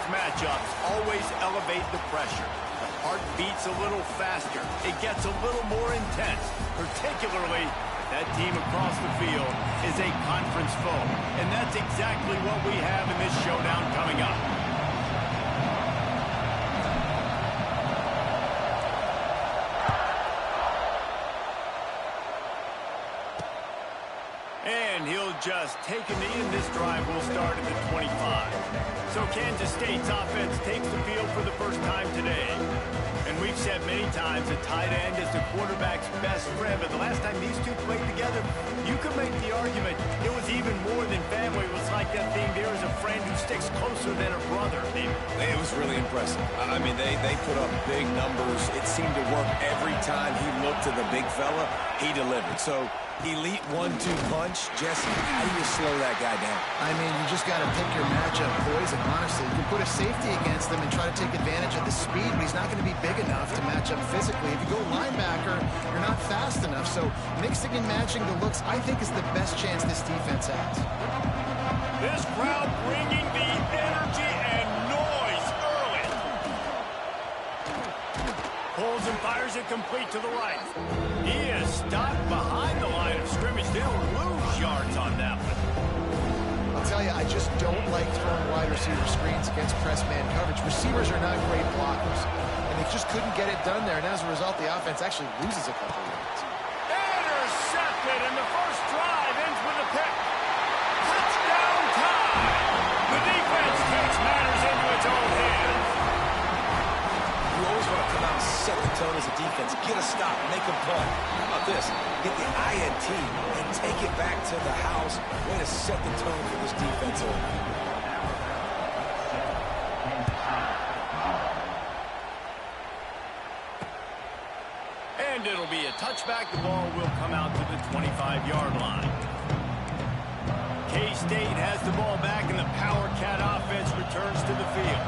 matchups always elevate the pressure. The heart beats a little faster. It gets a little more intense, particularly if that team across the field is a conference foe. And that's exactly what we have in this showdown coming up. And he'll just take a knee, and this drive will start at the 25. So Kansas State's offense takes the field for the first time today. And we've said many times a tight end is the quarterback's best friend, but the last time these two played together, you could make the argument it was even more than family. It was like that thing, there is a friend who sticks closer than a brother. It was really impressive. I mean, they put up big numbers. It seemed to work every time he looked to the big fella. He delivered. So elite 1-2 punch. Jesse, how do you slow that guy down? I mean, you just got to pick your matchup poison, honestly. You can put a safety against him and try to take advantage of the speed, but he's not going to be big enough to match up physically. If you go linebacker, you're not fast enough. So mixing and matching the looks, I think, is the best chance this defense has. This crowd bringing the energy and noise early. Pulls and fires it complete to the right. He is stopped behind the line of scrimmage. They'll lose yards on that one. I'll tell you, I just don't like throwing wide receiver screens against press man coverage. Receivers are not great blockers, and they just couldn't get it done there. And as a result, the offense actually loses a couple of yards. Intercepted, and the first drive ends with a pick. Touchdown time. The defense takes matters into its own hands. You always want to come out and set the tone as a defense. Get a stop, make a punt. How about this? Get the INT and take it back to the house. Way to set the tone for this defense. And it'll be a touchback. The ball will come out to the 25-yard line. K-State has the ball back, and the Power Cat offense returns to the field.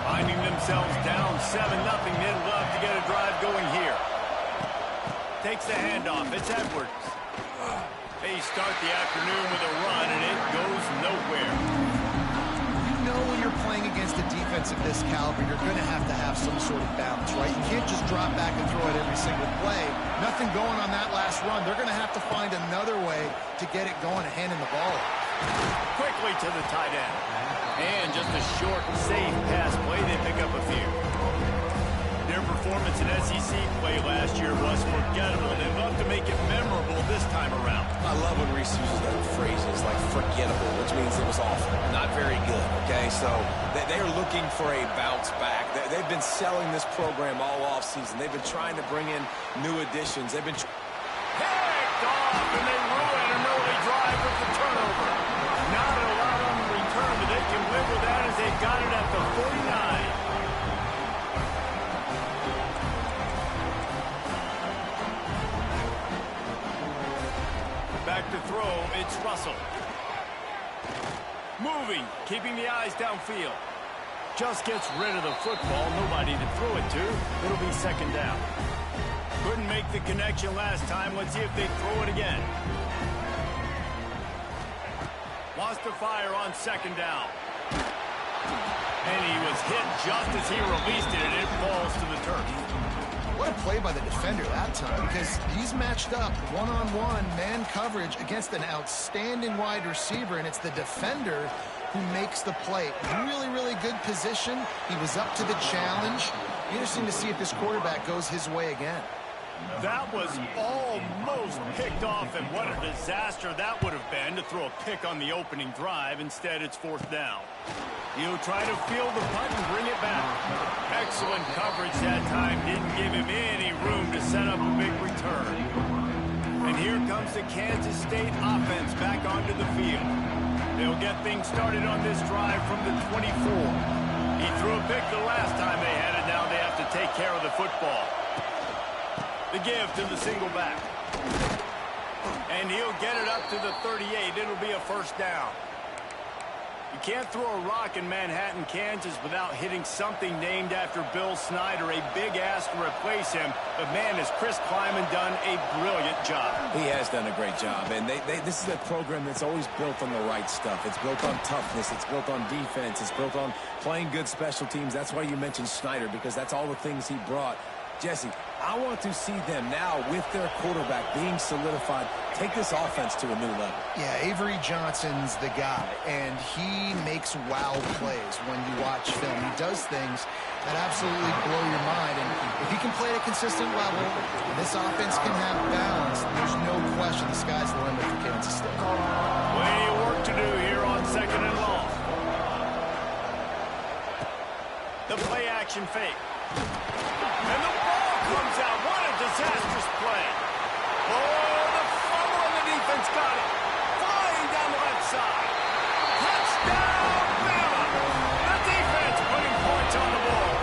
Finding themselves down 7-0, they'd love to get a drive going here. Takes the handoff. It's Edwards. They start the afternoon with a run, and it goes nowhere. You know when you're playing against a defense of this caliber, you're going to have some sort of balance, right? You can't just drop back and throw it every single play. Nothing going on that last run. They're going to have to find another way to get it going and handing the ball off. Quickly to the tight end. And just a short, safe pass play. They pick up a few. Their performance in SEC play last year was forgettable. They'd love to make it memorable this time around. I love when Reese uses that phrases like forgettable, which means it was awful, not very good, okay? So they are looking for a bounce back. They've been selling this program all offseason. They've been trying to bring in new additions. They've been picked off, and they ruin an early drive with the turnover. Not a lot on the return, but they can live with that as they got it at the 49. Back to throw, it's Russell. Moving, keeping the eyes downfield. Just gets rid of the football, nobody to throw it to. It'll be second down. Couldn't make the connection last time. Let's see if they throw it again. Lost the fire on second down. And he was hit just as he released it, and it falls to the turf. What a play by the defender that time, because he's matched up one-on-one man coverage against an outstanding wide receiver, and it's the defender who makes the play. Really, really good position. He was up to the challenge. Interesting to see if this quarterback goes his way again. That was almost picked off, and what a disaster that would have been to throw a pick on the opening drive. Instead, it's fourth down. He'll try to field the punt and bring it back. Excellent coverage that time. Didn't give him any room to set up a big return. And here comes the Kansas State offense back onto the field. They'll get things started on this drive from the 24. He threw a pick the last time they had it. Now they have to take care of the football. The give to the single back. And he'll get it up to the 38. It'll be a first down. You can't throw a rock in Manhattan, Kansas without hitting something named after Bill Snyder. A big ask to replace him. But, man, has Chris Kleiman done a brilliant job. He has done a great job. And this is a program that's always built on the right stuff. It's built on toughness. It's built on defense. It's built on playing good special teams. That's why you mentioned Snyder, because that's all the things he brought. Jesse, I want to see them now with their quarterback being solidified take this offense to a new level. Yeah, Avery Johnson's the guy, and he makes wow plays when you watch film. He does things that absolutely blow your mind, and if he can play at a consistent level, this offense can have balance. There's no question the sky's the limit for Kansas State. Plenty of work to do here on 2nd and long. The play action fake. And the ball comes out. What a disastrous play. Oh, the fumble, and the defense got it. Flying down the left side. Touchdown, Bama. The defense putting points on the board.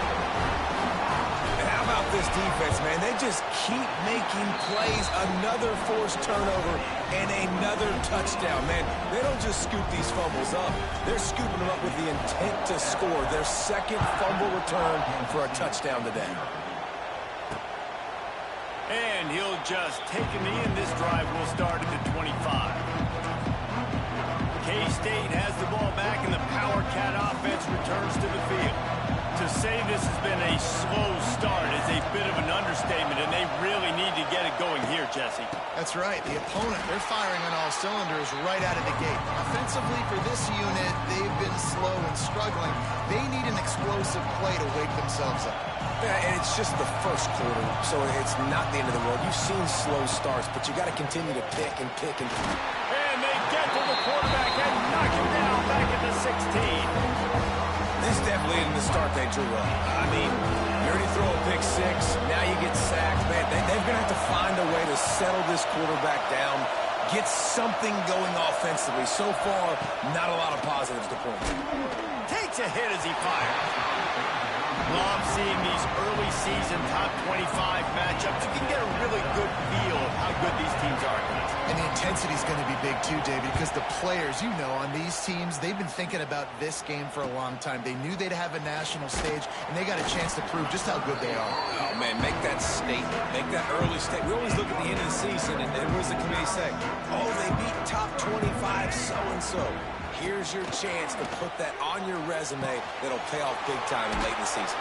And how about this defense, man? They just keep making plays. Another forced turnover and another touchdown, man. They don't just scoop these fumbles up. They're scooping them up with the intent to score. Their second fumble return for a touchdown today. And he'll just take a knee, and this drive will start at the 25. K-State has the ball back, and the Power Cat offense returns to the field. To say this has been a slow start is a bit of an understatement, and they really need to get it going here, Jesse. That's right. The opponent, they're firing on all cylinders right out of the gate. Offensively, for this unit, they've been slow and struggling. They need an explosive play to wake themselves up. Yeah, and it's just the first quarter, so it's not the end of the world. You've seen slow starts, but you got to continue to pick and pick and pick. And they get to the quarterback and knock him down back at the 16. This definitely isn't the start they drew up. I mean, you already throw a pick six, now you get sacked. Man, they're going to have to find a way to settle this quarterback down, get something going offensively. So far, not a lot of positives to point to. Takes a hit as he fires. Love seeing these early season top 25 matchups. You can get a really good feel of how good these teams are. And the intensity is going to be big too, David, because the players, you know, on these teams, they've been thinking about this game for a long time. They knew they'd have a national stage, and they got a chance to prove just how good they are. Oh, man, make that statement. Make that early statement. We always look at the end of the season, and what does the committee say? Oh, they beat top 25 so-and-so. Here's your chance to put that on your resume that'll pay off big time late in the season.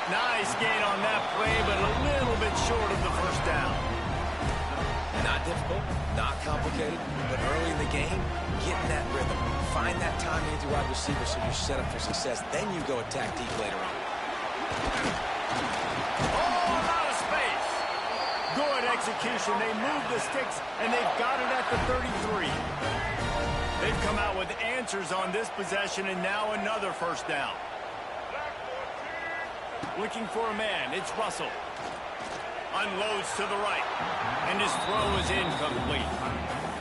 Nice gain on that play, but a little bit short of the first down. Not difficult, not complicated, but early in the game, get in that rhythm. Find that timing with your wide receiver so you're set up for success. Then you go attack deep later on. Oh, out of space. Good execution. They move the sticks, and they've got it at the 33. They've come out with answers on this possession, and now another first down. Looking for a man. It's Russell. Unloads to the right, and his throw is incomplete.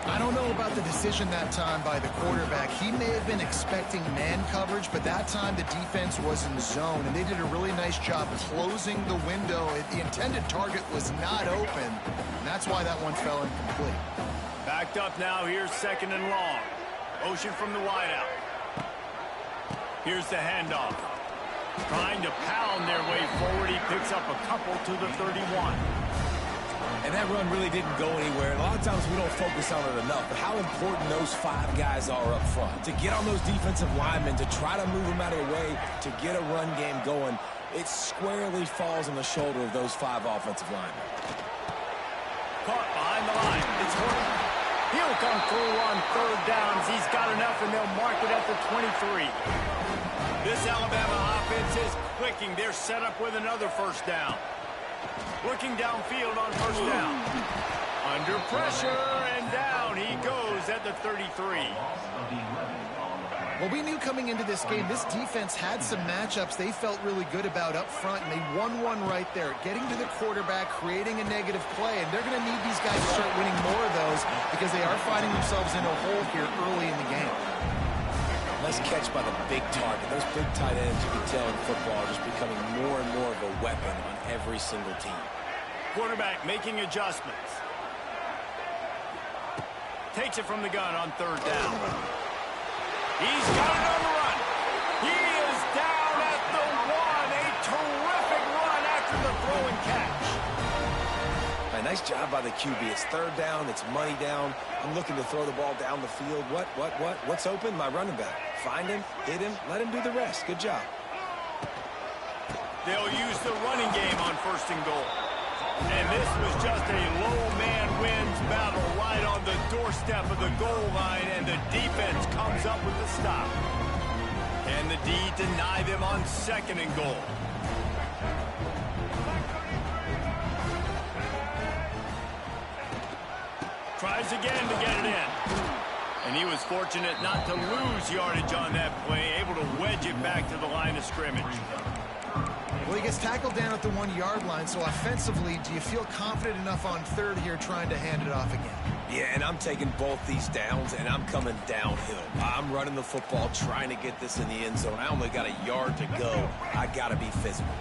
I don't know about the decision that time by the quarterback. He may have been expecting man coverage, but that time the defense was in zone, and they did a really nice job closing the window. The intended target was not open, and that's why that one fell incomplete. Backed up now. Here's 2nd and long. Motion from the wideout. Here's the handoff. Trying to pound their way forward. He picks up a couple to the 31. And that run really didn't go anywhere. And a lot of times we don't focus on it enough, but how important those 5 guys are up front. To get on those defensive linemen, to try to move them out of the way, to get a run game going, it squarely falls on the shoulder of those 5 offensive linemen. Caught behind the line. It's Horton. He'll come through on 3rd downs. He's got enough, and they'll mark it at the 23. This Alabama offense is clicking. They're set up with another first down. Looking downfield on first down. Under pressure, and down he goes at the 33. Well, we knew coming into this game, this defense had some matchups they felt really good about up front, and they won one right there, getting to the quarterback, creating a negative play, and they're going to need these guys to start winning more of those because they are finding themselves in a hole here early in the game. Nice catch by the big target. Those big tight ends, you can tell in football, are just becoming more and more of a weapon on every single team. Quarterback making adjustments. Takes it from the gun on 3rd down. He's got it on the run. He is down at the 1. A terrific run after the throw and catch. A nice job by the QB. It's third down. It's money down. I'm looking to throw the ball down the field. What's open? My running back. Find him, hit him, let him do the rest. Good job. They'll use the running game on 1st and goal. And this was just a low man wins battle right on the doorstep of the goal line, and the defense comes up with the stop. And the D deny them on 2nd and goal. Tries again to get it in. And he was fortunate not to lose yardage on that play, able to wedge it back to the line of scrimmage. Well, he gets tackled down at the 1-yard line, so offensively, do you feel confident enough on 3rd here trying to hand it off again? Yeah, and I'm taking both these downs, and I'm coming downhill. I'm running the football, trying to get this in the end zone. I only got a yard to go. I got to be physical.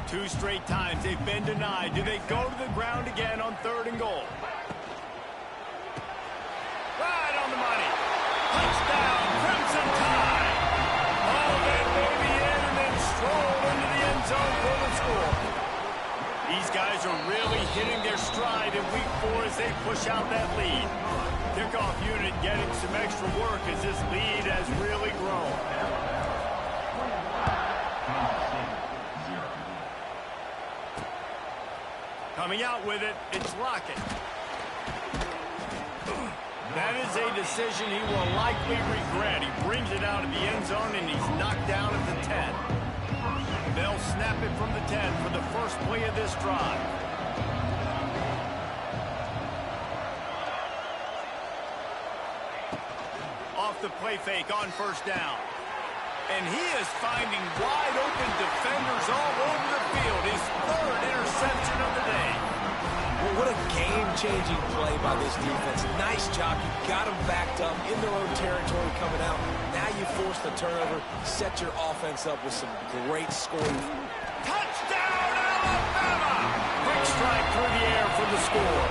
2 straight times they've been denied. Do they go to the ground again on 3rd and goal? Right on the money. Touchdown, Crimson Tide. Oh, that baby in and then stroll into the end zone for the score. These guys are really hitting their stride in week 4 as they push out that lead. Kickoff unit getting some extra work as this lead has really grown. Coming out with it, it's Lockett. That is a decision he will likely regret. He brings it out of the end zone, and he's knocked down at the 10. They'll snap it from the 10 for the first play of this drive. Off the play fake on 1st down. And he is finding wide-open defenders all over the field. His 3rd interception of the day. Well, what a game-changing play by this defense. Nice job. You got them backed up in their own territory coming out. Now you force the turnover, set your offense up with some great scoring. Touchdown, Alabama! Quick strike through the air for the score.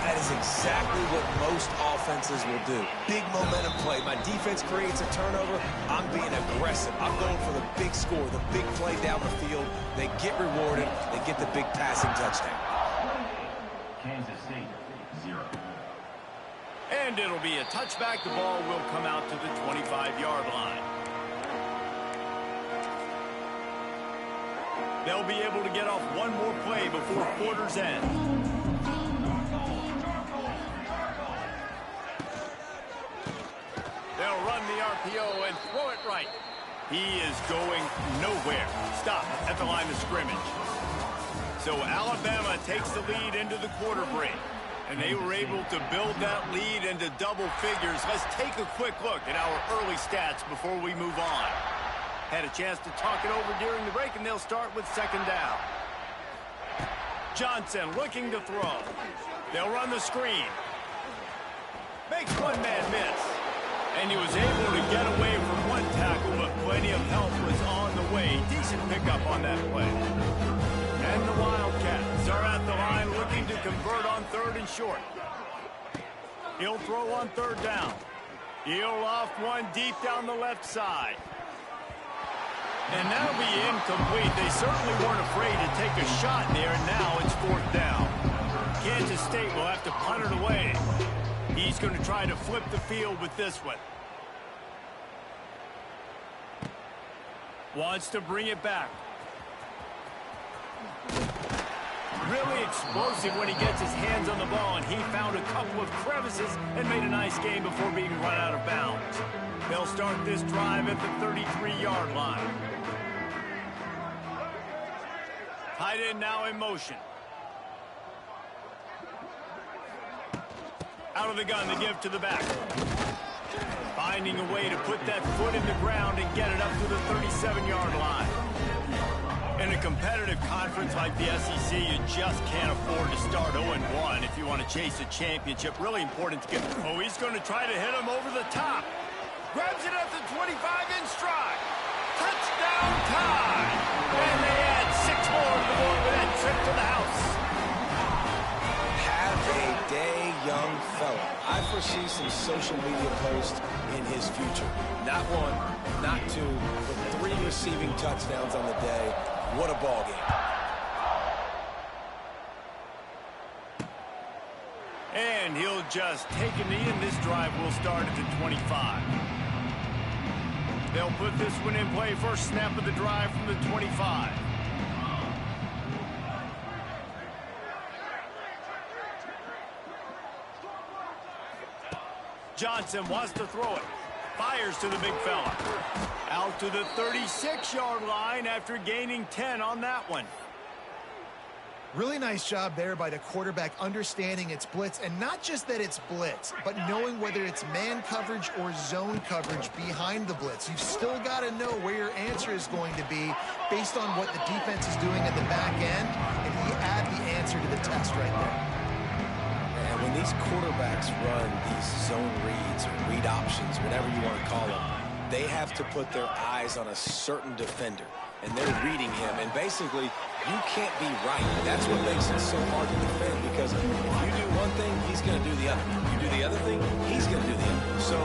That is exactly what most offenses will do. Big momentum play. My defense creates a turnover. I'm being aggressive. I'm going for the big score, the big play down the field. They get rewarded. They get the big passing touchdown. Kansas State, 0. And it'll be a touchback. The ball will come out to the 25-yard line. They'll be able to get off one more play before quarter's end. They'll run the RPO and throw it right. He is going nowhere. Stop at the line of scrimmage. So Alabama takes the lead into the quarter break. And they were able to build that lead into double figures. Let's take a quick look at our early stats before we move on. Had a chance to talk it over during the break, and they'll start with 2nd down. Johnson looking to throw. They'll run the screen. Makes one man miss. And he was able to get away from one tackle, but plenty of help was on the way. Decent pickup on that play. And the Wildcats are at the line looking to convert on 3rd and short. He'll throw on 3rd down. He'll off one deep down the left side. And that'll be incomplete. They certainly weren't afraid to take a shot there, and now it's 4th down. Kansas State will have to punt it away. He's going to try to flip the field with this one. Wants to bring it back. Really explosive when he gets his hands on the ball, and he found a couple of crevices and made a nice game before being run out of bounds. They'll start this drive at the 33-yard line. Tight end now in motion. Out of the gun, the give to the back. Finding a way to put that foot in the ground and get it up to the 37-yard line. In a competitive conference like the SEC, you just can't afford to start 0-1 if you want to chase a championship. Really important to get. Oh, he's going to try to hit him over the top. Grabs it at the 25 in stride. Touchdown time. And they add 6 more to the board with that trip to the house. Have a day, young fella. I foresee some social media posts in his future. Not one, not two, but 3 receiving touchdowns on the day. What a ball game. And he'll just take a knee, and this drive will start at the 25. They'll put this one in play. First snap of the drive from the 25. Johnson wants to throw it. Fires to the big fella. Out to the 36-yard line after gaining 10 on that one. Really nice job there by the quarterback understanding it's blitz, and not just that it's blitz, but knowing whether it's man coverage or zone coverage behind the blitz. You've still got to know where your answer is going to be based on what the defense is doing at the back end, and you add the answer to the test right there. And when these quarterbacks run these zone reads or read options, whatever you want to call them, they have to put their eyes on a certain defender, and they're reading him, and basically you can't be right. That's what makes it so hard to defend, because if you do one thing, he's going to do the other. If you do the other thing, he's going to do the other. So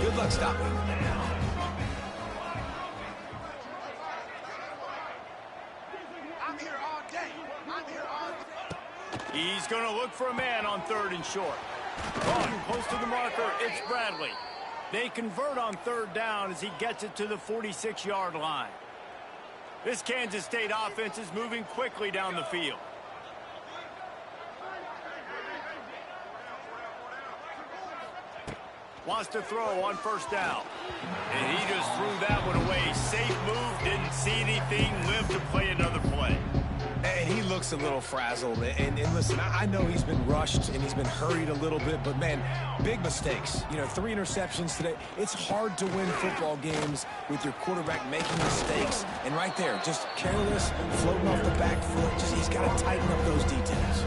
good luck stopping. I'm here all day. I'm here all day. He's going to look for a man on 3rd and short. On, close to the marker, it's Bradley. They convert on 3rd down as he gets it to the 46-yard line. This Kansas State offense is moving quickly down the field. Wants to throw on 1st down. And he just threw that one away. Safe move, didn't see anything, lived to play another play. And he looks a little frazzled. And listen, I know he's been rushed and he's been hurried a little bit, but man, big mistakes. You know, 3 interceptions today. It's hard to win football games with your quarterback making mistakes. And right there, just careless, floating off the back foot. He's got to tighten up those details.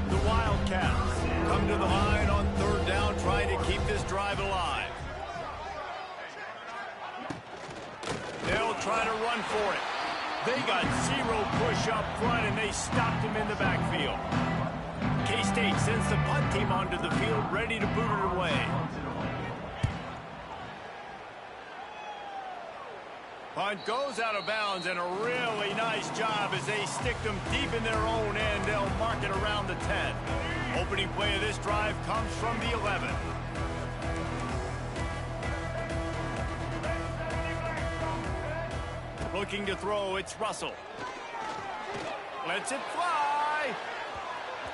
The Wildcats come to the line on 3rd down, trying to keep this drive alive. They'll try to run for it. They got 0 push up front, and they stopped him in the backfield. K-State sends the punt team onto the field, ready to boot it away. Punt goes out of bounds, and a really nice job as they stick them deep in their own end. They'll mark it around the 10. Opening play of this drive comes from the 11. Looking to throw, it's Russell. Lets it fly.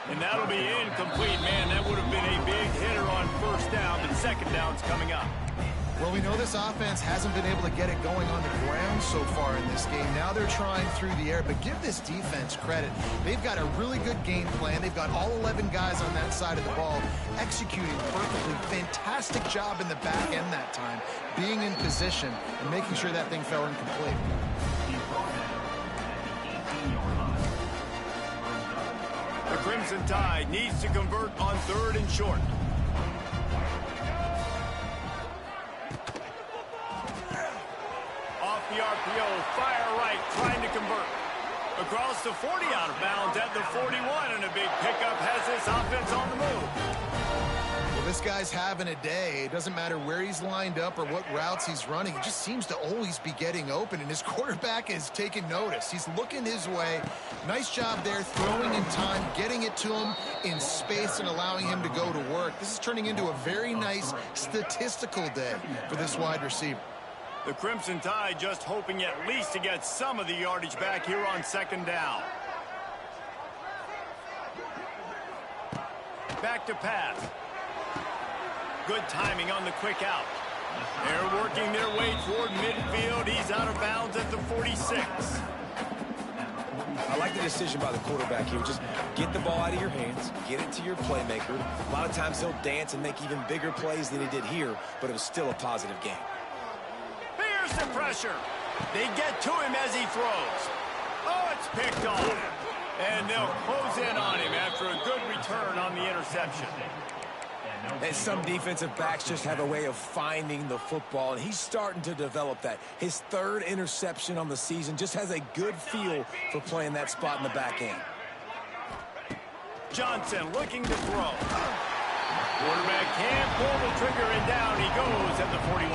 And that'll be incomplete. Man, that would have been a big hitter on 1st down, but 2nd down's coming up. Well, we know this offense hasn't been able to get it going on the ground so far in this game. Now they're trying through the air, but give this defense credit. They've got a really good game plan. They've got all 11 guys on that side of the ball executing perfectly. Fantastic job in the back end that time, being in position and making sure that thing fell incomplete. The Crimson Tide needs to convert on 3rd and short. Off the RPO, fire right, trying to convert. Across the 40, out of bounds at the 41, and a big pickup has this offense on the move. Well, this guy's having a day. It doesn't matter where he's lined up or what routes he's running. He just seems to always be getting open, and his quarterback is taking notice. He's looking his way. Nice job there, throwing in time, getting it to him in space and allowing him to go to work. This is turning into a very nice statistical day for this wide receiver. The Crimson Tide just hoping at least to get some of the yardage back here on 2nd down. Back to pass. Good timing on the quick out. They're working their way toward midfield. He's out of bounds at the 46. I like the decision by the quarterback here. Just get the ball out of your hands, get it to your playmaker. A lot of times he'll dance and make even bigger plays than he did here, but it was still a positive game. Here's the pressure. They get to him as he throws. Oh, it's picked off. And they'll close in on him after a good return on the interception. And some defensive backs just have a way of finding the football, and he's starting to develop that. His 3rd interception on the season, just has a good feel for playing that spot in the back end. Johnson looking to throw. Quarterback can't pull the trigger, and down he goes at the 41.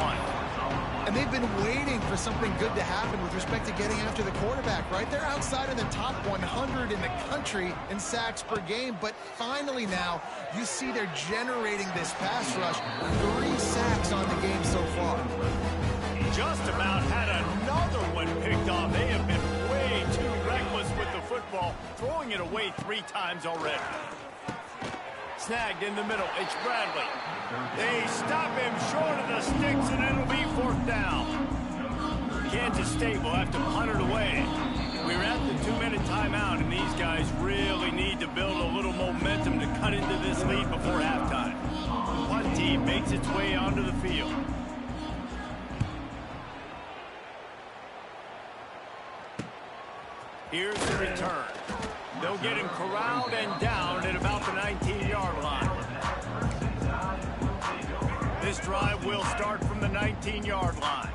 And they've been waiting for something good to happen with respect to getting after the quarterback, right? They're outside of the top 100 in the country in sacks per game, but finally now you see they're generating this pass rush. 3 sacks on the game so far. Just about had another one picked off. They have been way too reckless with the football, throwing it away 3 times already. Snagged in the middle. It's Bradley. They stop him short of the sticks, and it'll be 4th down. Kansas State will have to punt it away. We're at the 2-minute timeout, and these guys really need to build a little momentum to cut into this lead before halftime. The punt team makes its way onto the field. Here's the return. They'll get him corralled and down at about the 19-yard line. This drive will start from the 19-yard line.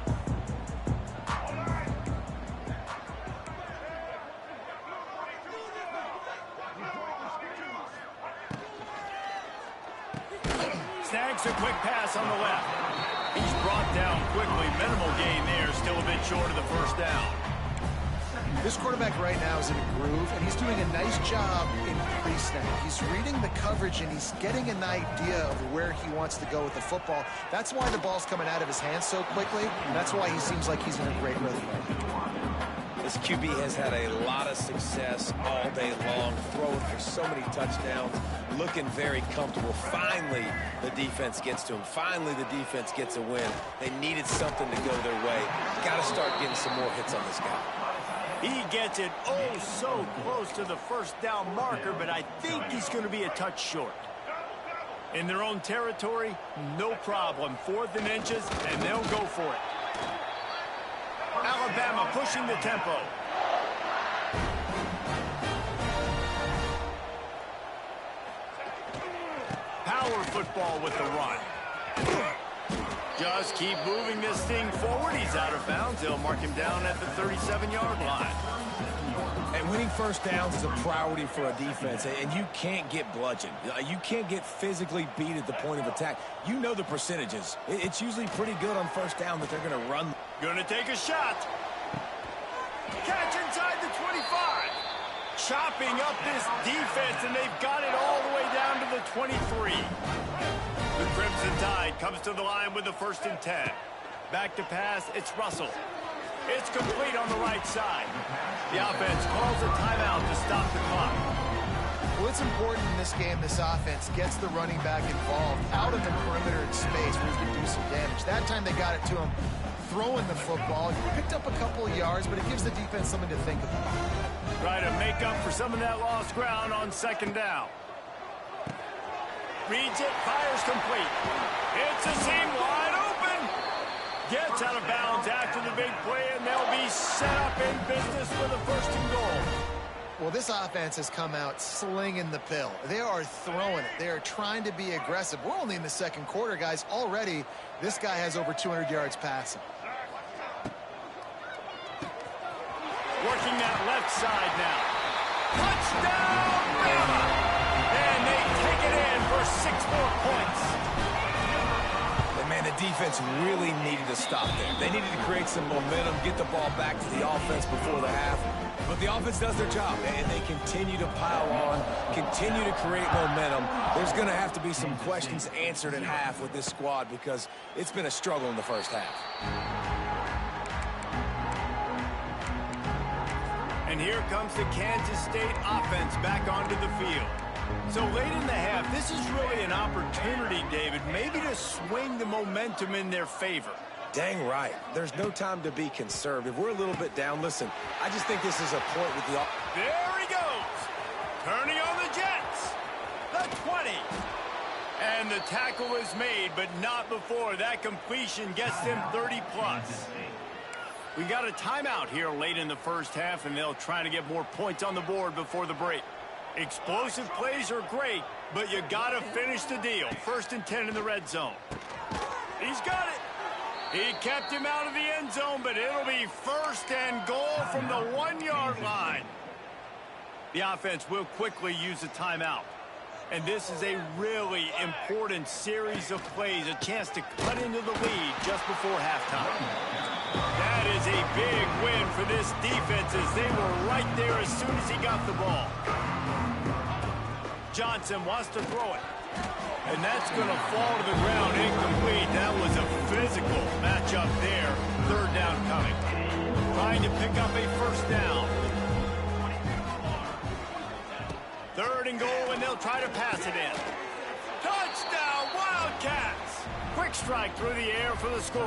Snags a quick pass on the left. He's brought down quickly. Minimal gain there, still a bit short of the 1st down. This quarterback right now is in a groove, and he's doing a nice job in pre-snap. He's reading the coverage, and he's getting an idea of where he wants to go with the football. That's why the ball's coming out of his hands so quickly, and that's why he seems like he's in a great rhythm right now. This QB has had a lot of success all day long, throwing for so many touchdowns, looking very comfortable. Finally, the defense gets to him. Finally, the defense gets a win. They needed something to go their way. Got to start getting some more hits on this guy. He gets it oh so close to the 1st down marker, but I think he's going to be a touch short. In their own territory, no problem. 4th and inches, and they'll go for it. Alabama pushing the tempo. Power football with the run. Just keep moving this thing forward. He's out of bounds. They'll mark him down at the 37-yard line. And winning 1st downs is a priority for a defense, and you can't get bludgeoned. You can't get physically beat at the point of attack. You know the percentages. It's usually pretty good on 1st down that they're going to run. Going to take a shot. Catch inside the 25. Chopping up this defense, and they've got it all the way down to the 23. The Crimson Tide comes to the line with the 1st and 10. Back to pass, it's Russell. It's complete on the right side. The offense calls a timeout to stop the clock. Well, it's important in this game this offense gets the running back involved out of the perimeter in space where he can do some damage. That time they got it to him throwing the football. He picked up a couple of yards, but it gives the defense something to think about. Try to make up for some of that lost ground on 2nd down. Reads it, fires complete. It's a seam wide open. Gets out of bounds after the big play, and they'll be set up in business for the 1st and goal. Well, this offense has come out slinging the pill. They are throwing it. They are trying to be aggressive. We're only in the 2nd quarter, guys. Already, this guy has over 200 yards passing. Working that left side now. Touchdown, Bama! And they take it in for 6 more points. And man, the defense really needed to stop there. They needed to create some momentum, get the ball back to the offense before the half. But the offense does their job, and they continue to pile on, continue to create momentum. There's going to have to be some questions answered at half with this squad because it's been a struggle in the 1st half. And here comes the Kansas State offense back onto the field. So late in the half, this is really an opportunity, David, maybe to swing the momentum in their favor. Dang right. There's no time to be conservative. We're a little bit down. Listen, I just think this is a point with the... There he goes. Turning on the Jets. The 20. And the tackle is made, but not before that completion gets them 30-plus. We got a timeout here late in the 1st half, and they'll try to get more points on the board before the break. Explosive plays are great, but you got to finish the deal. 1st and 10 in the red zone. He's got it. He kept him out of the end zone, but it'll be 1st and goal from the 1-yard line. The offense will quickly use a timeout. And this is a really important series of plays, a chance to cut into the lead just before halftime. That is a big win for this defense as they were right there as soon as he got the ball. Johnson wants to throw it. And that's going to fall to the ground incomplete. That was a physical matchup there. Third down coming. Trying to pick up a first down. Third and goal, and they'll try to pass it in. Touchdown, Wildcats! Quick strike through the air for the score.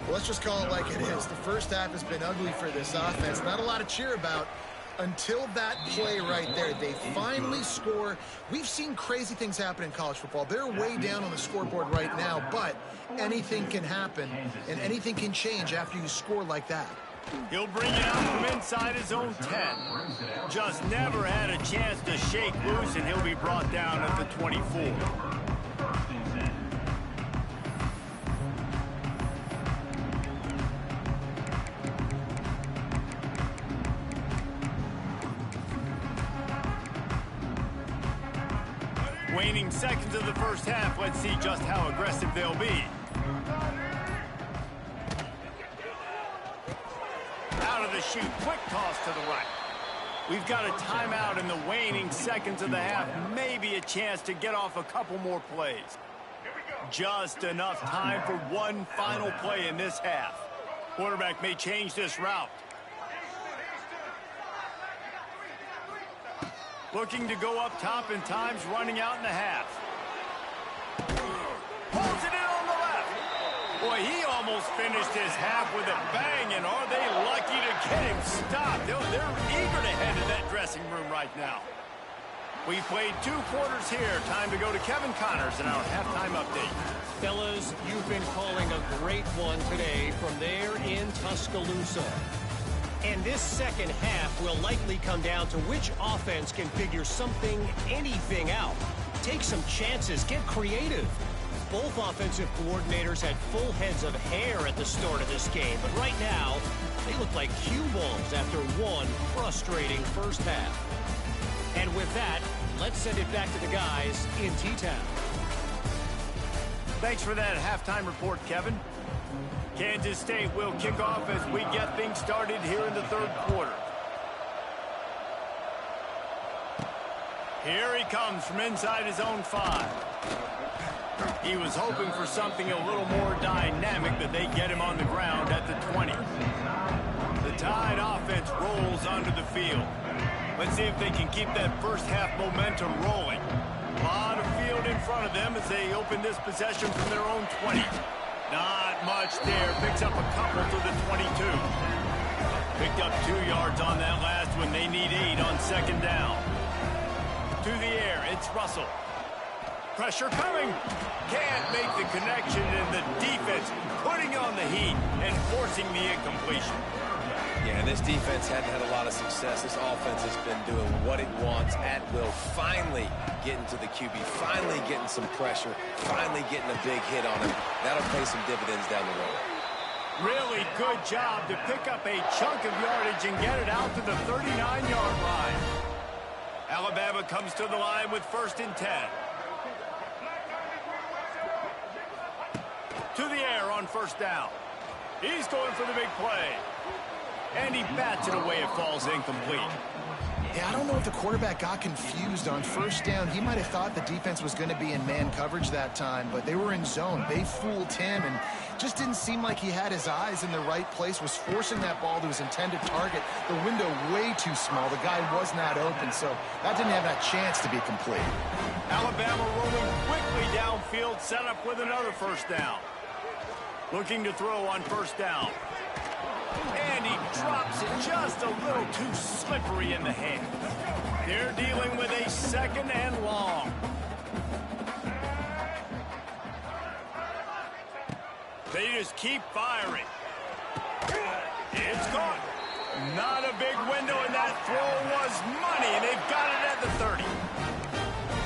Well, let's just call it like it is. The first half has been ugly for this offense. Not a lot to cheer about until that play right there. They finally score. We've seen crazy things happen in college football. They're way down on the scoreboard right now, but anything can happen, and anything can change after you score like that. He'll bring it out from inside his own 10. Just never had a chance to shake loose, and he'll be brought down at the 24. Waning seconds of the first half. Let's see just how aggressive they'll be. Out of the chute, quick toss to the right. We've got a timeout in the waning seconds of the half. Maybe a chance to get off a couple more plays. Just enough time for one final play in this half. Quarterback may change this route. Looking to go up top, and time's running out in the half. Pulls it in on the left. Boy, he almost finished his half with a bang, and are they lucky to get him stopped? They're eager to head to that dressing room right now. We played 2 quarters here. Time to go to Kevin Connors in our halftime update. Fellas, you've been calling a great one today from there in Tuscaloosa. And this second half will likely come down to which offense can figure something, anything out. Take some chances, get creative. Both offensive coordinators had full heads of hair at the start of this game, but right now, they look like cue balls after one frustrating first half. And with that, let's send it back to the guys in T-Town. Thanks for that halftime report, Kevin. Kansas State will kick off as we get things started here in the third quarter. Here he comes from inside his own 5. He was hoping for something a little more dynamic, but they get him on the ground at the 20. The Tide offense rolls onto the field. Let's see if they can keep that first half momentum rolling. A lot of field in front of them as they open this possession from their own 20. Not much there. Picks up a couple to the 22. Picked up 2 yards on that last one. They need 8 on second down. To the air, it's Russell. Pressure coming. Can't make the connection, and the defense putting on the heat and forcing the incompletion. Yeah, this defense hadn't had a lot of success. This offense has been doing what it wants at will. Finally getting to the QB, finally getting some pressure, finally getting a big hit on him. That'll pay some dividends down the road. Really good job to pick up a chunk of yardage and get it out to the 39-yard line. Alabama comes to the line with 1st and 10. To the air on first down. He's going for the big play. And he bats it away. It falls incomplete. Yeah, I don't know if the quarterback got confused on first down. He might have thought the defense was going to be in man coverage that time, but they were in zone. They fooled him, and just didn't seem like he had his eyes in the right place, was forcing that ball to his intended target. The window way too small. The guy was not open, so that didn't have that chance to be complete. Alabama rolling quickly downfield, set up with another first down. Looking to throw on first down. And he drops it just a little too slippery in the hand. They're dealing with a 2nd and long. They just keep firing. It's caught. Not a big window, and that throw was money, and they've got it at the 30.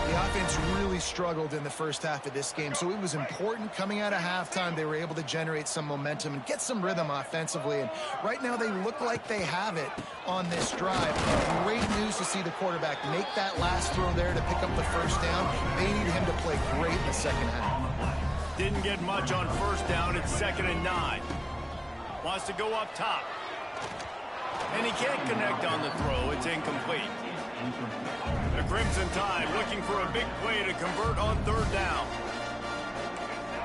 The offense really struggled in the first half of this game, so it was important coming out of halftime. They were able to generate some momentum and get some rhythm offensively, and right now they look like they have it on this drive. Great news to see the quarterback make that last throw there to pick up the first down. They need him to play great in the second half. Didn't get much on first down. It's 2nd and 9. Wants to go up top. And he can't connect on the throw. It's incomplete. The Crimson Tide looking for a big play to convert on 3rd down.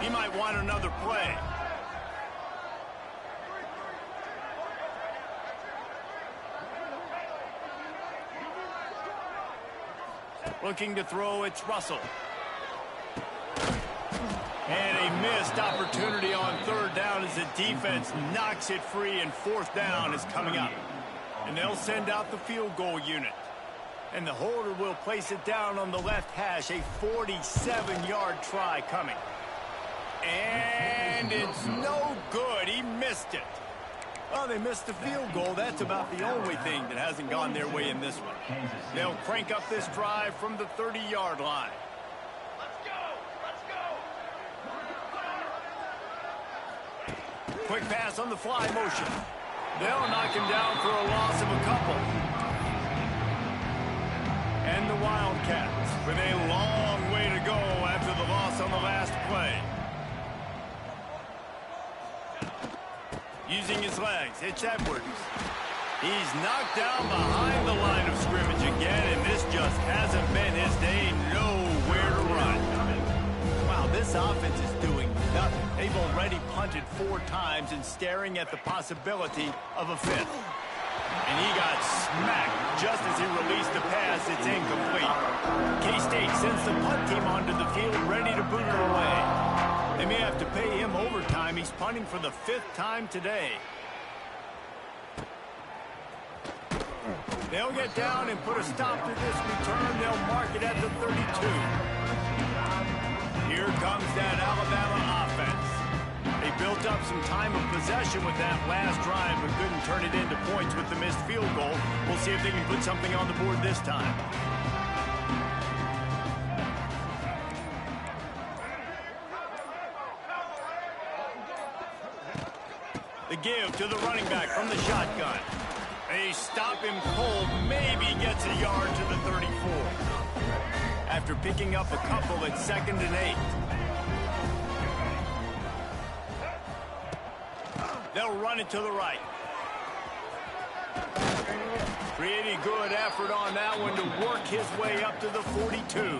He might want another play. Looking to throw, it's Russell. And a missed opportunity on 3rd down as the defense knocks it free, and 4th down is coming up. And they'll send out the field goal unit. And the holder will place it down on the left hash. A 47-yard try coming. And it's no good. He missed it. Well, they missed the field goal. That's about the only thing that hasn't gone their way in this one. They'll crank up this drive from the 30-yard line. Quick pass on the fly motion. They'll knock him down for a loss of a couple. And the Wildcats with a long way to go after the loss on the last play. Using his legs, it's Edwards. He's knocked down behind the line of scrimmage again, and this just hasn't been his day. Nowhere to run. Wow, this offense is doing nothing. They've already punted 4 times and staring at the possibility of a 5th. And he got smacked just as he released the pass. It's incomplete. K-State sends the punt team onto the field ready to boot it away. They may have to pay him overtime. He's punting for the 5th time today. They'll get down and put a stop to this return. They'll mark it at the 32. Here comes that Alabama offense. They built up some time of possession with that last drive, but couldn't turn it into points with the missed field goal. We'll see if they can put something on the board this time. The give to the running back from the shotgun. They stop him cold, maybe gets a yard to the 34. After picking up a couple at 2nd and 8. They'll run it to the right. Pretty good effort on that one to work his way up to the 42.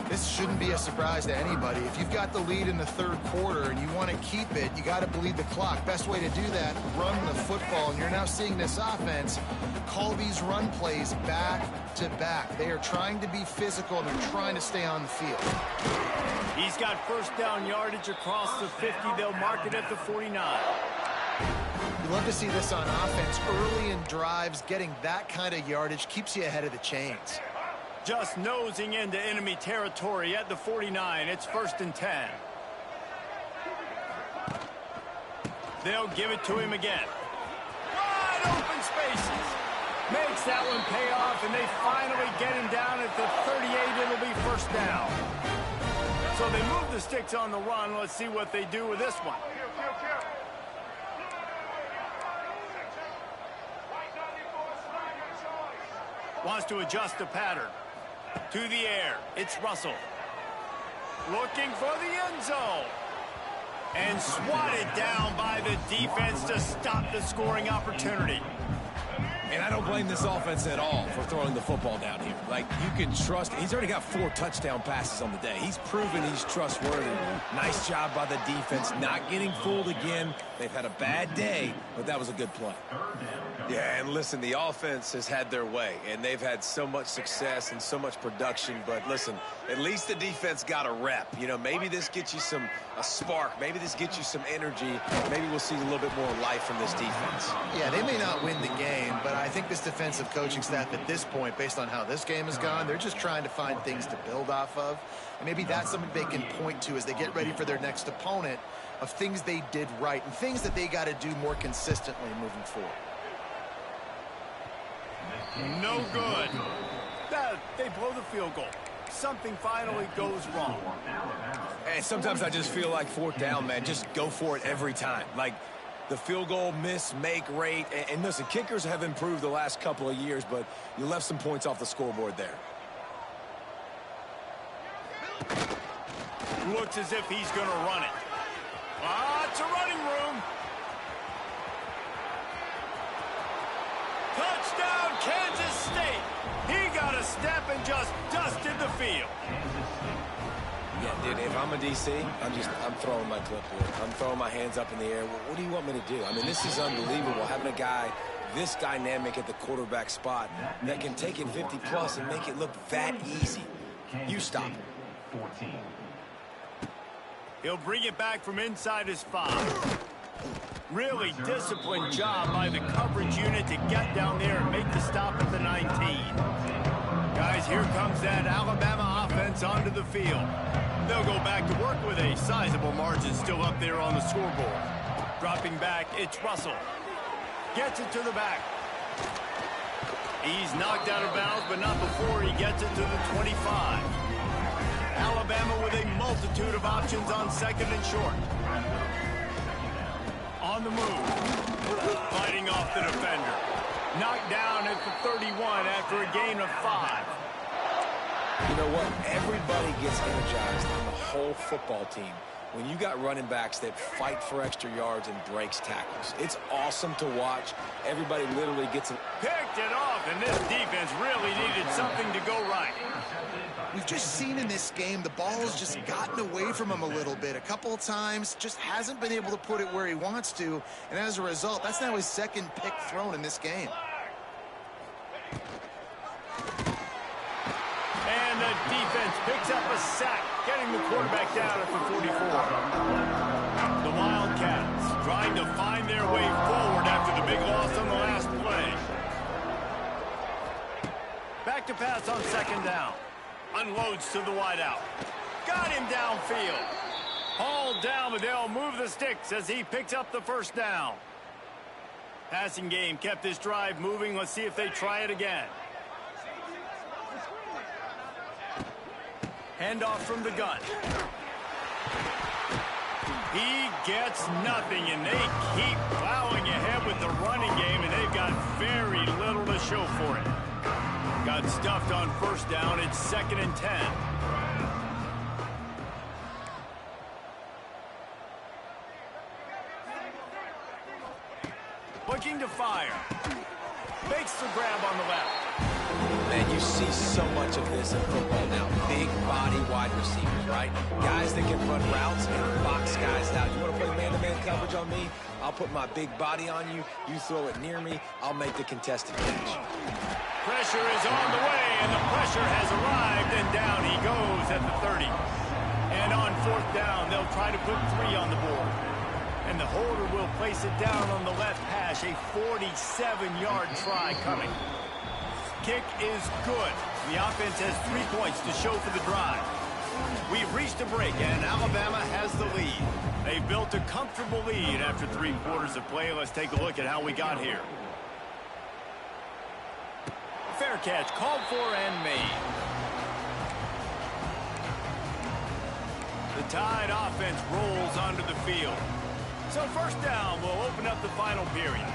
This shouldn't be a surprise to anybody. If you've got the lead in the 3rd quarter and you want to keep it, you got to bleed the clock. Best way to do that, run the football. And you're now seeing this offense call these run plays back to back. They are trying to be physical and they're trying to stay on the field. He's got 1st down yardage across the 50. They'll mark it at the 49. You love to see this on offense. Early in drives, getting that kind of yardage keeps you ahead of the chains. Just nosing into enemy territory at the 49. It's 1st and 10. They'll give it to him again. Wide open spaces. Makes that one pay off, and they finally get him down at the 38. It'll be 1st down. So they move the sticks on the run. Let's see what they do with this one. Wants to adjust the pattern. To the air, it's Russell. Looking for the end zone. And swatted down by the defense to stop the scoring opportunity. And I don't blame this offense at all for throwing the football down here. Like, you can trust. He's already got 4 touchdown passes on the day. He's proven he's trustworthy. Nice job by the defense, not getting fooled again. They've had a bad day, but that was a good play. Yeah, and listen, the offense has had their way, and they've had so much success and so much production. But listen, at least the defense got a rep. You know, maybe this gets you a spark. Maybe this gets you some energy. Maybe we'll see a little bit more life from this defense. Yeah, they may not win the game, but I think this defensive coaching staff at this point, based on how this game has gone, they're just trying to find things to build off of. And maybe that's something they can point to as they get ready for their next opponent, of things they did right and things that they got to do more consistently moving forward. No good. They blow the field goal. Something finally goes wrong. And sometimes I just feel like 4th down, man, just go for it every time. Like, the field goal miss, make rate. And listen, kickers have improved the last couple of years, but you left some points off the scoreboard there. Looks as if he's going to run it. It's a running room. Touchdown, Kansas State. He got a step and just dusted the field. Yeah, dude, if I'm a DC, I'm throwing my clipboard. I'm throwing my hands up in the air. What do you want me to do? I mean, this is unbelievable, having a guy this dynamic at the quarterback spot that can take it 50-plus and make it look that easy. You stop him. 14. He'll bring it back from inside his 5. Really disciplined job by the coverage unit to get down there and make the stop at the 19. Guys, here comes that Alabama offense onto the field. They'll go back to work with a sizable margin still up there on the scoreboard. Dropping back, it's Russell. Gets it to the back. He's knocked out of bounds, but not before he gets it to the 25. Alabama with a multitude of options on second and short. On the move. Fighting off the defender. Knocked down at the 31 after a gain of 5. You know what? Everybody gets energized on the whole football team when you got running backs that fight for extra yards and breaks tackles. It's awesome to watch. Everybody literally gets it. Picked it off, and this defense really needed something to go right. We've just seen in this game the ball's just gotten away from him a little bit. A couple of times, just hasn't been able to put it where he wants to. And as a result, that's now his second pick thrown in this game. And the defense picks up a sack, getting the quarterback down at the 44. The Wildcats trying to find their way forward after the big loss on the last play. Back to pass on second down. Unloads to the wideout. Got him downfield. Hauled down, but they'll move the sticks as he picks up the first down. Passing game kept this drive moving. Let's see if they try it again. Handoff from the gun. He gets nothing, and they keep plowing ahead with the running game, and they've got very little to show for it. Got stuffed on first down. It's 2nd and 10. Looking to fire. Makes the grab on the left. Man, you see so much of this in football now. Big body wide receivers, right? Guys that can run routes and box guys out. You want to play man-to-man coverage on me? I'll put my big body on you. You throw it near me. I'll make the contested catch. Pressure is on the way, and the pressure has arrived, and down he goes at the 30. And on fourth down, they'll try to put 3 on the board. And the holder will place it down on the left hash, a 47-yard try coming. Kick is good. The offense has 3 points to show for the drive. We've reached a break, and Alabama has the lead. They built a comfortable lead after 3 quarters of play. Let's take a look at how we got here. Fair catch called for and made. The Tide offense rolls onto the field. So first down will open up the final period.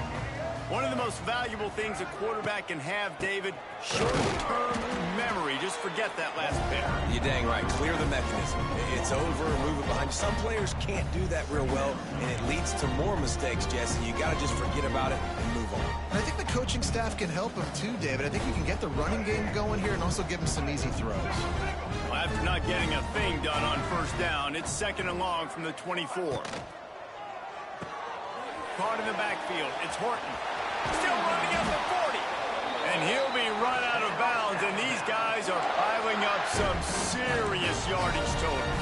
One of the most valuable things a quarterback can have, David, short-term memory. Just forget that last pick. You're dang right. Clear the mechanism. It's over and move it behind you. Some players can't do that real well, and it leads to more mistakes, Jesse. You got to just forget about it and move on. And I think the coaching staff can help him too, David. I think you can get the running game going here and also give him some easy throws. Well, after not getting a thing done on first down, it's 2nd and long from the 24. Caught in the backfield. It's Horton. Still running at the 40. And he'll be run out of bounds, and these guys are piling up some serious yardage total.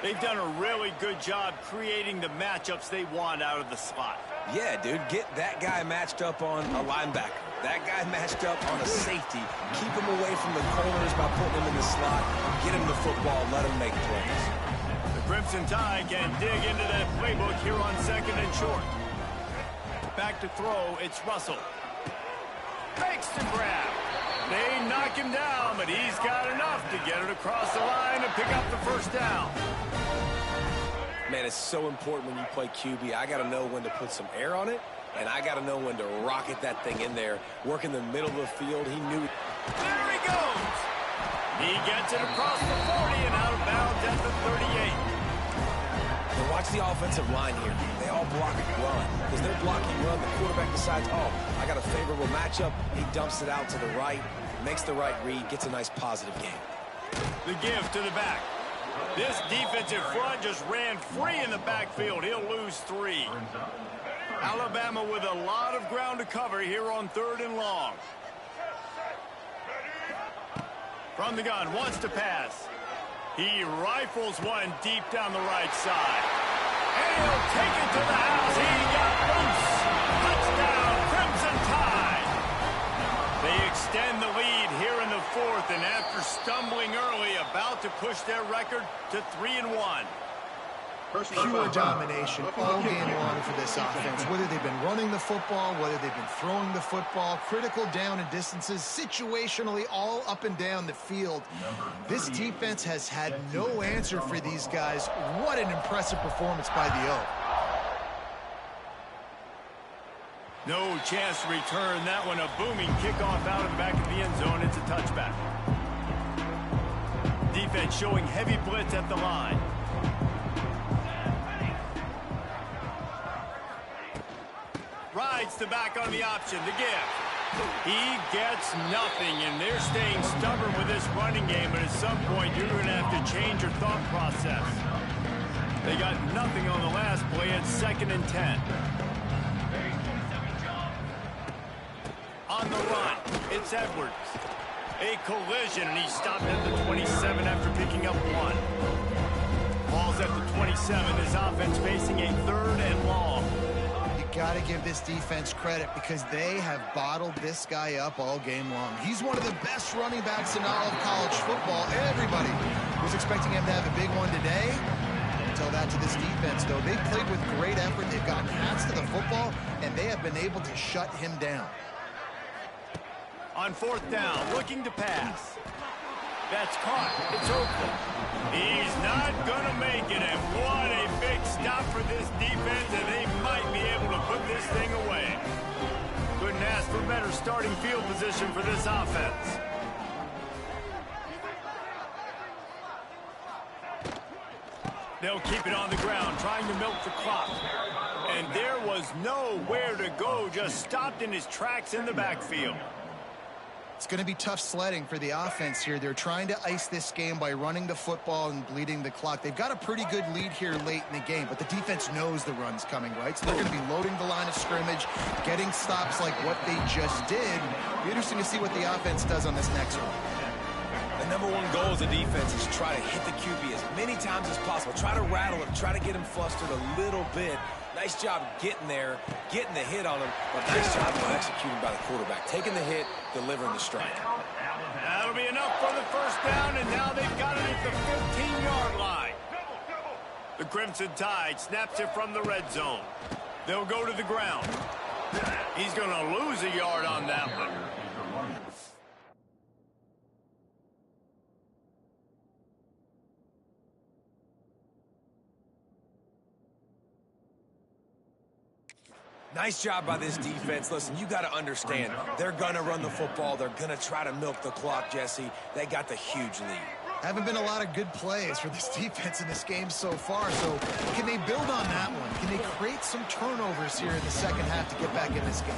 They've done a really good job creating the matchups they want out of the slot. Yeah, dude, get that guy matched up on a linebacker. That guy matched up on a safety. Keep him away from the corners by putting him in the slot. Get him the football. Let him make plays. The Crimson Tide can dig into that playbook here on 2nd and short. Back to throw, it's Russell. Makes the grab. They knock him down, but he's got enough to get it across the line and pick up the first down. Man, it's so important when you play QB. I got to know when to put some air on it, and I got to know when to rocket that thing in there. Work in the middle of the field. He knew. There he goes. He gets it across the 40 and out of bounds at the 38. Now watch the offensive line here. They all block run. Because they're blocking run, the quarterback decides, oh, I got a favorable matchup. He dumps it out to the right, makes the right read, gets a nice positive game. The give to the back. This defensive front just ran free in the backfield. He'll lose 3. Alabama with a lot of ground to cover here on 3rd and long. From the gun, wants to pass. He rifles one deep down the right side. And he'll take it to the house. He got loose. Touchdown, Crimson Tide. They extend the lead here in the 4th, and after stumbling early, about to push their record to 3-1. Pure domination all game long for this offense. Whether they've been running the football, whether they've been throwing the football, critical down and distances, situationally all up and down the field. This defense has had no answer for these guys. What an impressive performance by the O. No chance to return that one. A booming kickoff out of the back of the end zone. It's a touchback. Defense showing heavy blitz at the line. Rides the back on the option. The give. He gets nothing, and they're staying stubborn with this running game, but at some point you're going to have to change your thought process. They got nothing on the last play. It's 2nd and 10. On the run, it's Edwards. A collision, and he stopped at the 27 after picking up 1. Ball's at the 27. His offense facing a 3rd and long. Got to give this defense credit because they have bottled this guy up all game long. He's one of the best running backs in all of college football. Everybody was expecting him to have a big one today. Tell that to this defense, though. They've played with great effort. They've gotten hats to the football, and they have been able to shut him down. On 4th down, looking to pass. That's caught. It's Oakland. He's not going to make it, and what a big stop for this defense, and they might be able to put this thing away. Couldn't ask for better starting field position for this offense. They'll keep it on the ground, trying to milk the clock. And there was nowhere to go, just stopped in his tracks in the backfield. It's going to be tough sledding for the offense here. They're trying to ice this game by running the football and bleeding the clock. They've got a pretty good lead here late in the game, but the defense knows the run's coming, right? So they're going to be loading the line of scrimmage, getting stops like what they just did. It'll be interesting to see what the offense does on this next one. The number 1 goal as a defense is try to hit the QB as many times as possible. Try to rattle him, try to get him flustered a little bit. Nice job getting there, getting the hit on him, but nice job executing by the quarterback. Taking the hit, delivering the strike. That'll be enough for the 1st down, and now they've got it at the 15-yard line. The Crimson Tide snaps it from the red zone. They'll go to the ground. He's going to lose a yard on that one. Nice job by this defense. Listen, you got to understand, they're going to run the football. They're going to try to milk the clock, Jesse. They got the huge lead. Haven't been a lot of good plays for this defense in this game so far, so can they build on that one? Can they create some turnovers here in the second half to get back in this game?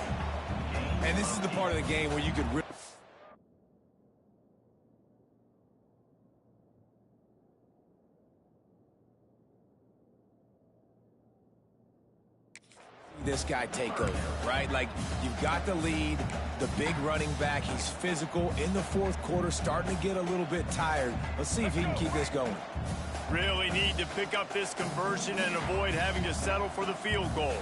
And this is the part of the game where you could really... this guy take over, right? Like, you've got the lead, the big running back. He's physical in the 4th quarter, starting to get a little bit tired. Let's see if he can keep this going. Really need to pick up this conversion and avoid having to settle for the field goal.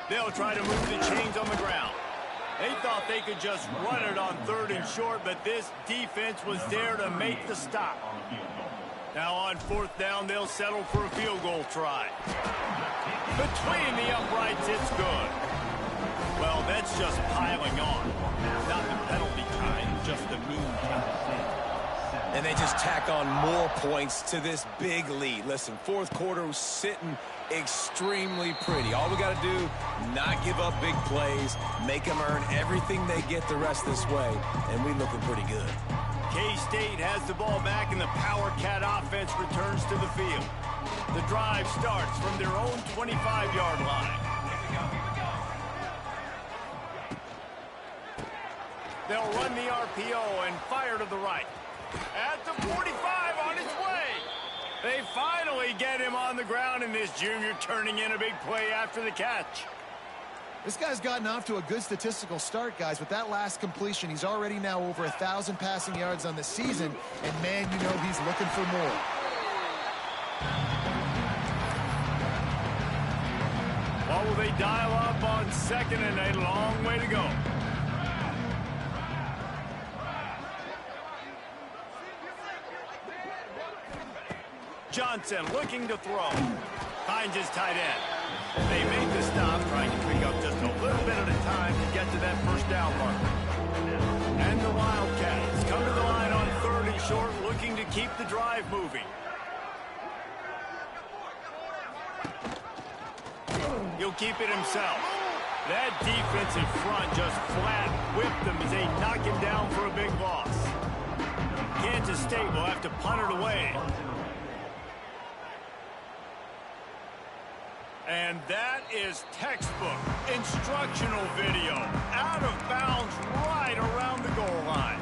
They'll try to move the chains on the ground. They thought they could just run it on 3rd and short, but this defense was there to make the stop. Now on 4th down, they'll settle for a field goal try. Between the uprights, it's good. Well, that's just piling on. Not the penalty kind, just the mean kind of thing. And they just tack on more points to this big lead. Listen, fourth quarter was sitting extremely pretty. All we got to do, not give up big plays, make them earn everything they get the rest of this way, and we looking pretty good. K-State has the ball back, and the Power Cat offense returns to the field. The drive starts from their own 25-yard line. They'll run the RPO and fire to the right. At the 45 on his way. They finally get him on the ground, and this junior turning in a big play after the catch. This guy's gotten off to a good statistical start, guys. With that last completion, he's already now over 1,000 passing yards on the season, and man, you know he's looking for more. What will they dial up on second, and a long way to go. Johnson looking to throw. Finds his tight end. They make the stop, trying to pick up just a little bit at a time to get to that first down marker. And the Wildcats come to the line on 3rd and short, looking to keep the drive moving. He'll keep it himself. That defensive front just flat whipped them as they knock him down for a big loss. Kansas State will have to punt it away. And that is textbook instructional video. Out of bounds right around the goal line.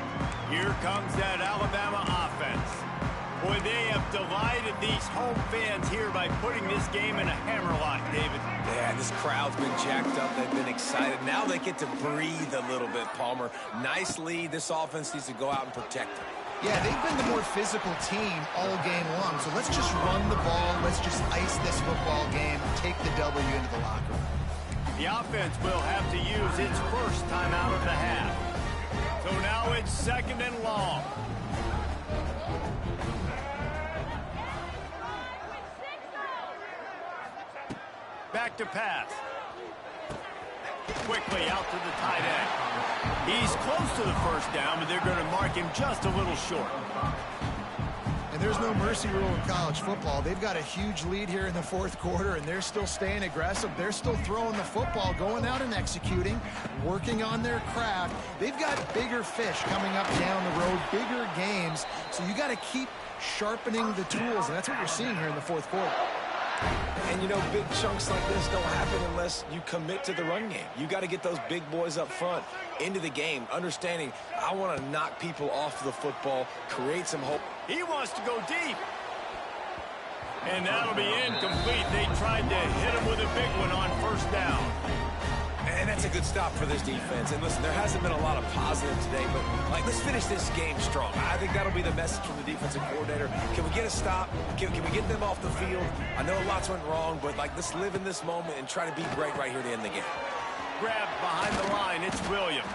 Here comes that Alabama offense. Boy, they have delighted these home fans here by putting this game in a hammerlock, David. Yeah, this crowd's been jacked up. They've been excited. Now they get to breathe a little bit, Palmer. Nice lead. This offense needs to go out and protect it. Yeah, they've been the more physical team all game long. So let's just run the ball. Let's just ice this football game, take the W into the locker room. The offense will have to use its first timeout of the half. So now it's 2nd and long. Back to pass. Quickly out to the tight end. He's close to the first down, but they're going to mark him just a little short. And there's no mercy rule in college football. They've got a huge lead here in the fourth quarter, and they're still staying aggressive. They're still throwing the football, going out and executing, working on their craft. They've got bigger fish coming up down the road, bigger games. So you got to keep sharpening the tools, and that's what you're seeing here in the fourth quarter. And, you know, big chunks like this don't happen unless you commit to the run game. You got to get those big boys up front into the game, understanding I want to knock people off the football, create some hope. He wants to go deep. And that'll be incomplete. They tried to hit him with a big one on first down. And that's a good stop for this defense. And listen, there hasn't been a lot of positive today, but like, let's finish this game strong. I think that'll be the message from the defensive coordinator. Can we get a stop? Can we get them off the field? I know lots went wrong, but like, let's live in this moment and try to be great right here to end the game. Grabbed behind the line, it's Williams.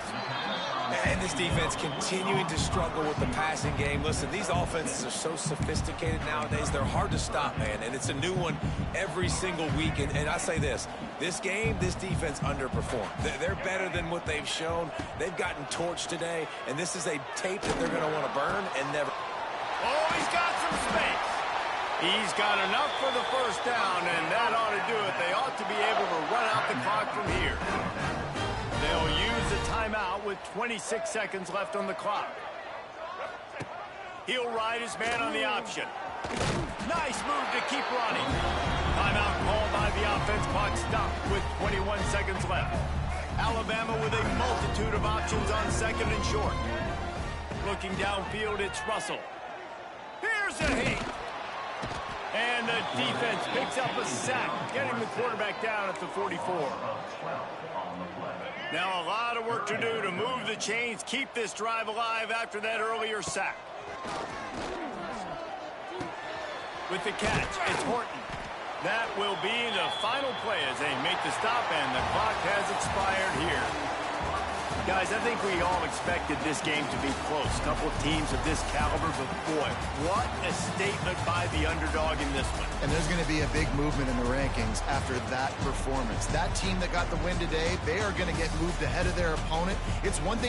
And this defense continuing to struggle with the passing game. Listen, these offenses are so sophisticated nowadays. They're hard to stop, man. And it's a new one every single week. And I say this game, this defense underperformed. They're better than what they've shown. They've gotten torched today. And this is a tape that they're going to want to burn and never. Oh, he's got some space. He's got enough for the first down, and that ought to do it. They ought to be able to run out the clock from here. They'll use a timeout with 26 seconds left on the clock. He'll ride his man on the option. Nice move to keep running. Timeout called by the offense. Clock stopped with 21 seconds left. Alabama with a multitude of options on 2nd and short. Looking downfield, it's Russell. Here's a hit. And the defense picks up a sack, getting the quarterback down at the 44. Now a lot of work to do to move the chains, keep this drive alive after that earlier sack. With the catch, it's Horton. That will be the final play as they make the stop, and the clock has expired here. Guys, I think we all expected this game to be close. A couple of teams of this caliber, but boy, what a statement by the underdog in this one. And there's going to be a big movement in the rankings after that performance. That team that got the win today, they are going to get moved ahead of their opponent. It's one thing